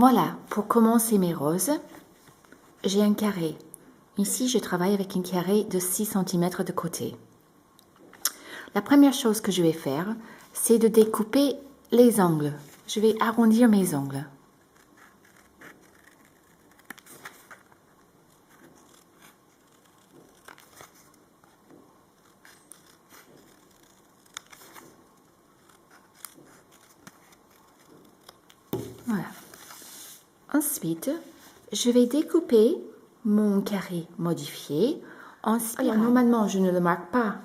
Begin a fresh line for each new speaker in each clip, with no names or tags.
Voilà, pour commencer mes roses, j'ai un carré. Ici, je travaille avec un carré de 6 cm de côté. La première chose que je vais faire, c'est de découper les angles. Je vais arrondir mes angles. Voilà. Ensuite, je vais découper mon carré modifié en spirale. Alors, normalement, je ne le marque pas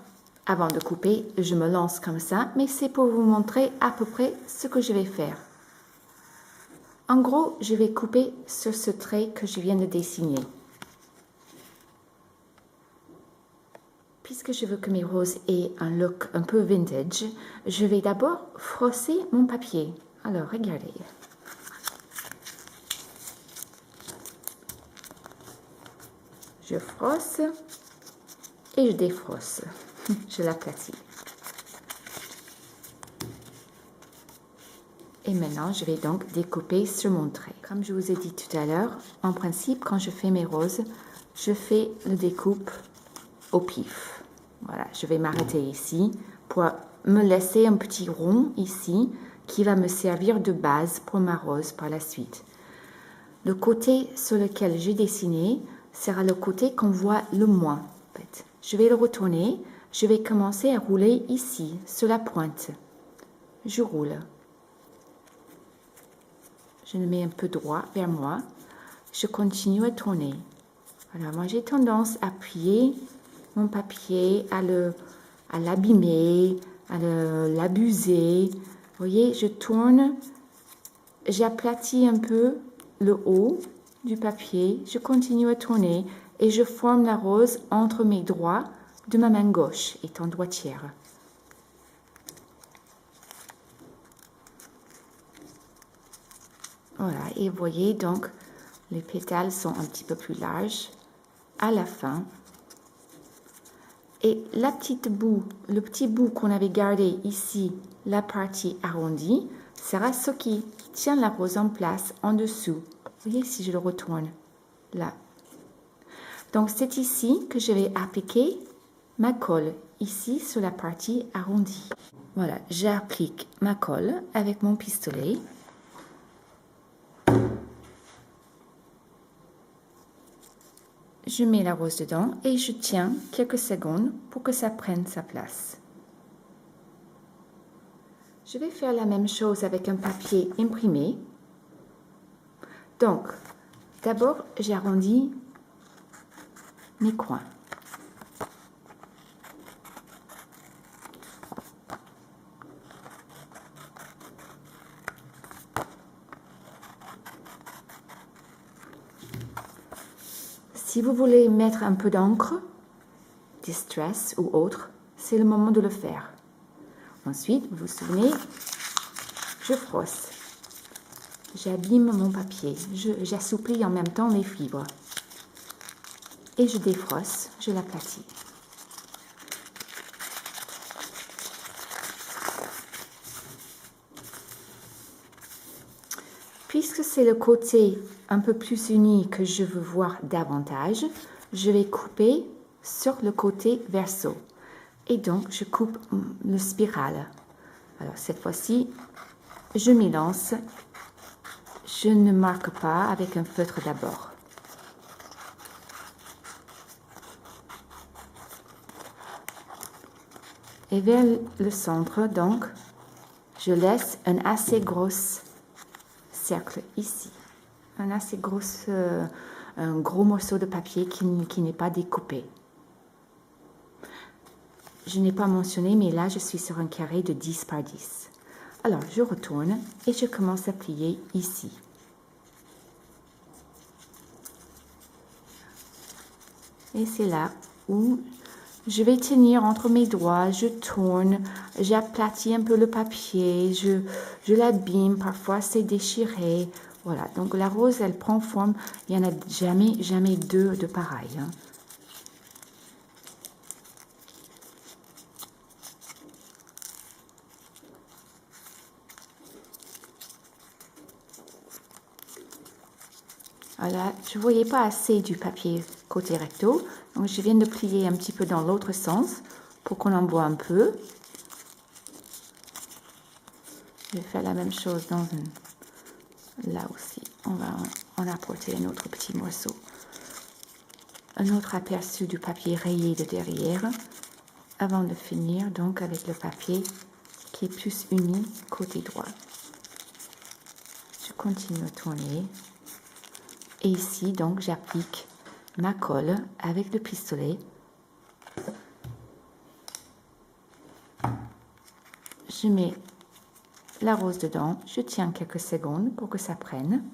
avant de couper, je me lance comme ça, mais c'est pour vous montrer à peu près ce que je vais faire. En gros, je vais couper sur ce trait que je viens de dessiner. Puisque je veux que mes roses aient un look un peu vintage, je vais d'abord frosser mon papier. Alors, regardez. Je froisse et je défrosse. Je l'aplatis. Et maintenant, je vais donc découper sur mon trait. Comme je vous ai dit tout à l'heure, en principe, quand je fais mes roses, je fais le découpe au pif. Voilà, je vais m'arrêter ici pour me laisser un petit rond ici qui va me servir de base pour ma rose par la suite. Le côté sur lequel j'ai dessiné sera le côté qu'on voit le moins. En fait. Je vais le retourner. Je vais commencer à rouler ici, sur la pointe. Je roule. Je le mets un peu droit vers moi. Je continue à tourner. Alors, moi, j'ai tendance à plier mon papier, à l'abîmer, à l'abuser. Vous voyez, je tourne, j'aplatis un peu le haut du papier, je continue à tourner et je forme la rose entre mes doigts de ma main gauche, étant doigtière. Voilà, et vous voyez donc, les pétales sont un petit peu plus larges à la fin. Et la petite bout, le petit bout qu'on avait gardé ici, la partie arrondie, sera ce qui tient la rose en place en dessous. Vous voyez si je le retourne, là. Donc c'est ici que je vais appliquer ma colle, ici sur la partie arrondie. Voilà, j'applique ma colle avec mon pistolet. Je mets la rose dedans et je tiens quelques secondes pour que ça prenne sa place. Je vais faire la même chose avec un papier imprimé. Donc, d'abord, j'arrondis mes coins. Si vous voulez mettre un peu d'encre, Distress ou autre, c'est le moment de le faire. Ensuite, vous vous souvenez, je froisse. J'abîme mon papier. J'assouplis en même temps les fibres. Et je défrosse, je l'aplatis. Puisque c'est le côté un peu plus uni que je veux voir davantage, je vais couper sur le côté verso. Et donc, je coupe le spirale. Alors, cette fois-ci, je m'y lance. Je ne marque pas avec un feutre d'abord. Et vers le centre, donc, je laisse un assez gros cercle ici. Un gros morceau de papier qui n'est pas découpé. Je n'ai pas mentionné, mais là, je suis sur un carré de 10 par 10. Alors, je retourne et je commence à plier ici. Et c'est là où je vais tenir entre mes doigts, je tourne, j'aplatis un peu le papier, je l'abîme, parfois c'est déchiré. Voilà, donc la rose, elle prend forme, il n'y en a jamais deux de pareil. Hein. Voilà, je ne voyais pas assez du papier côté recto, donc je viens de plier un petit peu dans l'autre sens pour qu'on en voit un peu. Je vais faire la même chose dans là aussi. On va en apporter un autre petit morceau. Un autre aperçu du papier rayé de derrière, avant de finir donc avec le papier qui est plus uni côté droit. Je continue à tourner. Et ici, donc, j'applique ma colle avec le pistolet. Je mets la rose dedans. Je tiens quelques secondes pour que ça prenne.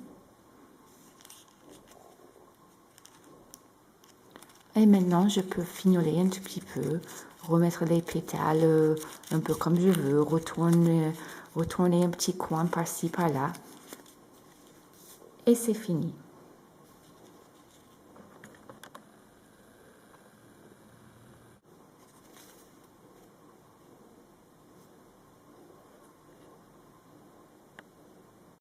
Et maintenant, je peux fignoler un tout petit peu, remettre les pétales un peu comme je veux, retourner un petit coin par-ci, par-là. Et c'est fini.